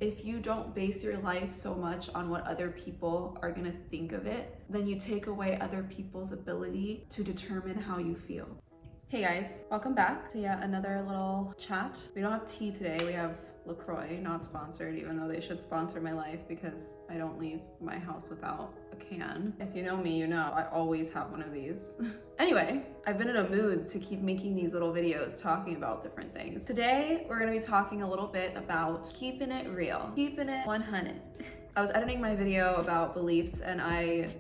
If you don't base your life so much on what other people are gonna think of it, then you take away other people's ability to determine how you feel. Hey guys, welcome back to yet another little chat. We don't have tea today, we have LaCroix, not sponsored, even though they should sponsor my life because I don't leave my house without a can. If you know me, you know I always have one of these. Anyway, I've been in a mood to keep making these little videos talking about different things. Today, we're gonna be talking a little bit about keeping it real, keeping it 100. I was editing my video about beliefs and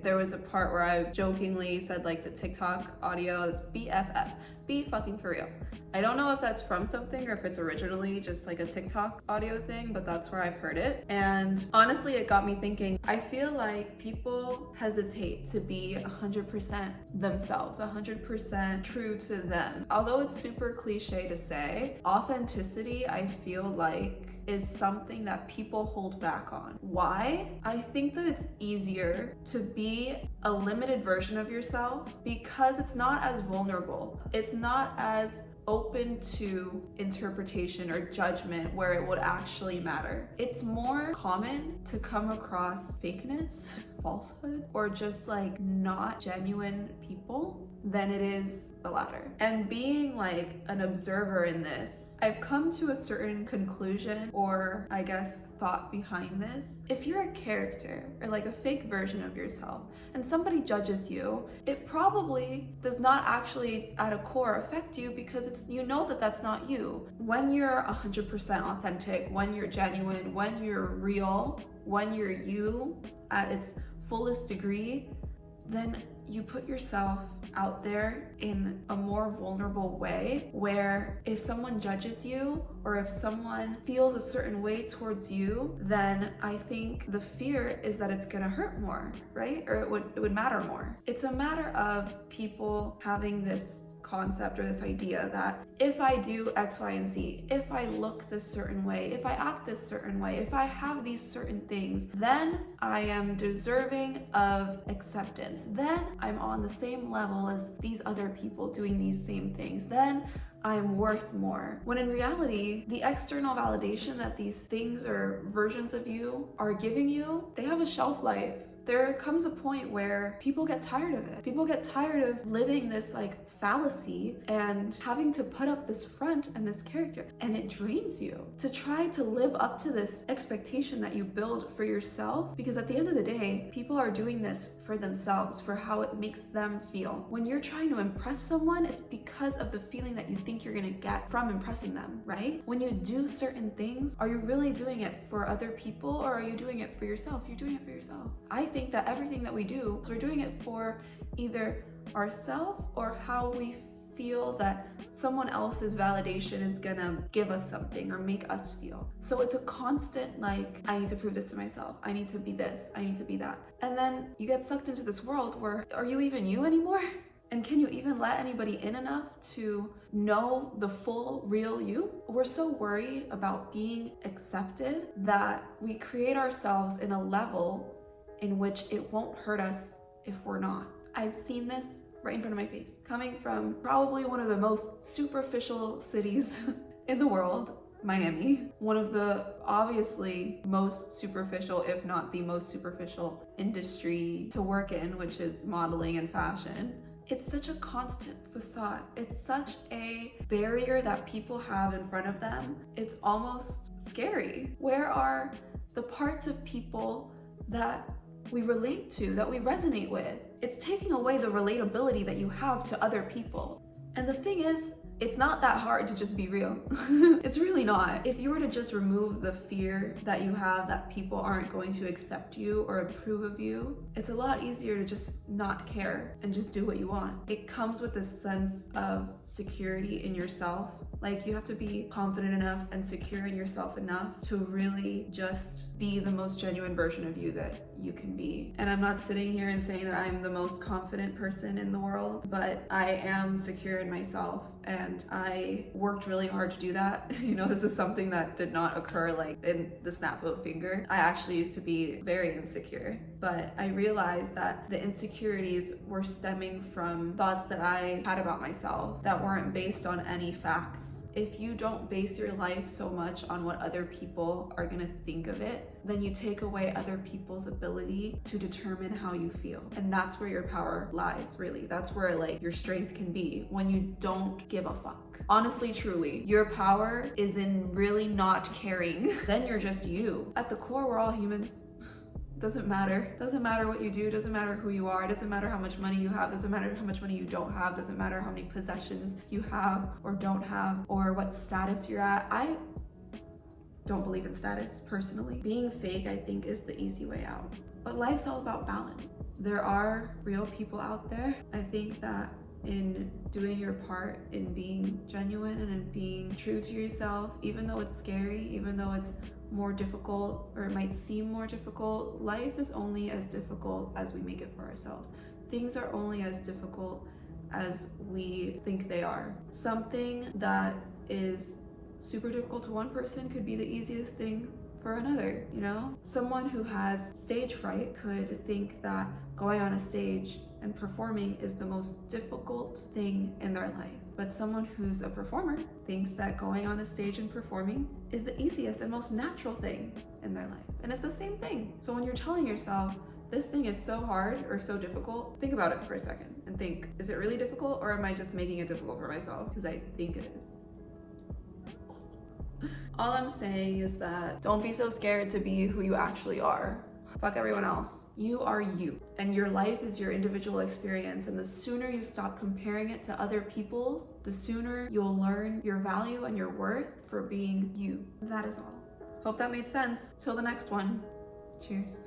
there was a part where I jokingly said like the TikTok audio, it's B.F.F, be fucking for real. I don't know if that's from something or if it's originally just like a TikTok audio thing, but that's where I've heard it. And honestly, it got me thinking, I feel like people hesitate to be 100% themselves, 100% true to them. Although it's super cliche to say, authenticity, I feel like is something that people hold back on. Why? I think that it's easier to be a limited version of yourself because it's not as vulnerable. It's not as open to interpretation or judgment where it would actually matter. It's more common to come across fakeness, falsehood, or just like not genuine people than it is the latter. And being like an observer in this, I've come to a certain conclusion, or I guess thought behind this. If you're a character or like a fake version of yourself and somebody judges you, it probably does not actually at a core affect you because you know that that's not you. When you're 100% authentic, when you're genuine, when you're real, when you're you at its fullest degree, then you put yourself out there in a more vulnerable way where if someone judges you or if someone feels a certain way towards you, then I think the fear is that it's gonna hurt more, right? Or it would matter more. It's a matter of people having this concept or this idea that if I do X, Y, and Z, if I look this certain way, if I act this certain way, if I have these certain things, then I am deserving of acceptance. Then I'm on the same level as these other people doing these same things. Then I'm worth more. When in reality, the external validation that these things or versions of you are giving you, they have a shelf life. There comes a point where people get tired of it. People get tired of living this like fallacy and having to put up this front and this character, and it drains you to try to live up to this expectation that you build for yourself, because at the end of the day, people are doing this for themselves, for how it makes them feel. When you're trying to impress someone, it's because of the feeling that you think you're gonna get from impressing them, right? When you do certain things, are you really doing it for other people or are you doing it for yourself? You're doing it for yourself. I think that everything that we do, we're doing it for either ourselves or how we feel that someone else's validation is gonna give us something or make us feel. So it's a constant like, I need to prove this to myself. I need to be this, I need to be that. And then you get sucked into this world where, are you even you anymore? And can you even let anybody in enough to know the full, real you? We're so worried about being accepted that we create ourselves in a level in which it won't hurt us if we're not. I've seen this right in front of my face, coming from probably one of the most superficial cities in the world, Miami. One of the obviously most superficial, if not the most superficial industry to work in, which is modeling and fashion. It's such a constant facade. It's such a barrier that people have in front of them. It's almost scary. Where are the parts of people that we relate to, that we resonate with? It's taking away the relatability that you have to other people. And the thing is, it's not that hard to just be real. It's really not. If you were to just remove the fear that you have that people aren't going to accept you or approve of you, it's a lot easier to just not care and just do what you want. It comes with this sense of security in yourself. Like, you have to be confident enough and secure in yourself enough to really just be the most genuine version of you that you can be. And I'm not sitting here and saying that I'm the most confident person in the world, but I am secure in myself. and I worked really hard to do that. This is something that did not occur like in the snap of a finger. I actually used to be very insecure, but I realized that the insecurities were stemming from thoughts that I had about myself that weren't based on any facts. If you don't base your life so much on what other people are gonna think of it, then you take away other people's ability to determine how you feel. And that's where your power lies, really. That's where like your strength can be, when you don't give a fuck. Honestly, truly, your power is in really not caring. Then you're just you. At the core, we're all humans. Doesn't matter. Doesn't matter what you do. Doesn't matter who you are. Doesn't matter how much money you have. Doesn't matter how much money you don't have. Doesn't matter how many possessions you have or don't have, or what status you're at. I don't believe in status, personally. Being fake, I think, is the easy way out. But life's all about balance. There are real people out there. I think that in doing your part, in being genuine and in being true to yourself, even though it's scary, even though it's more difficult, or it might seem more difficult, life is only as difficult as we make it for ourselves. Things are only as difficult as we think they are. Something that is super difficult to one person could be the easiest thing for another, Someone who has stage fright could think that going on a stage and performing is the most difficult thing in their life. But someone who's a performer thinks that going on a stage and performing is the easiest and most natural thing in their life. And it's the same thing. So when you're telling yourself, this thing is so hard or so difficult, think about it for a second and think, is it really difficult, or am I just making it difficult for myself because I think it is? All I'm saying is that don't be so scared to be who you actually are. Fuck everyone else. You are you, and your life is your individual experience, and the sooner you stop comparing it to other people's, the sooner you'll learn your value and your worth for being you. That is all. Hope that made sense. Till the next one. Cheers.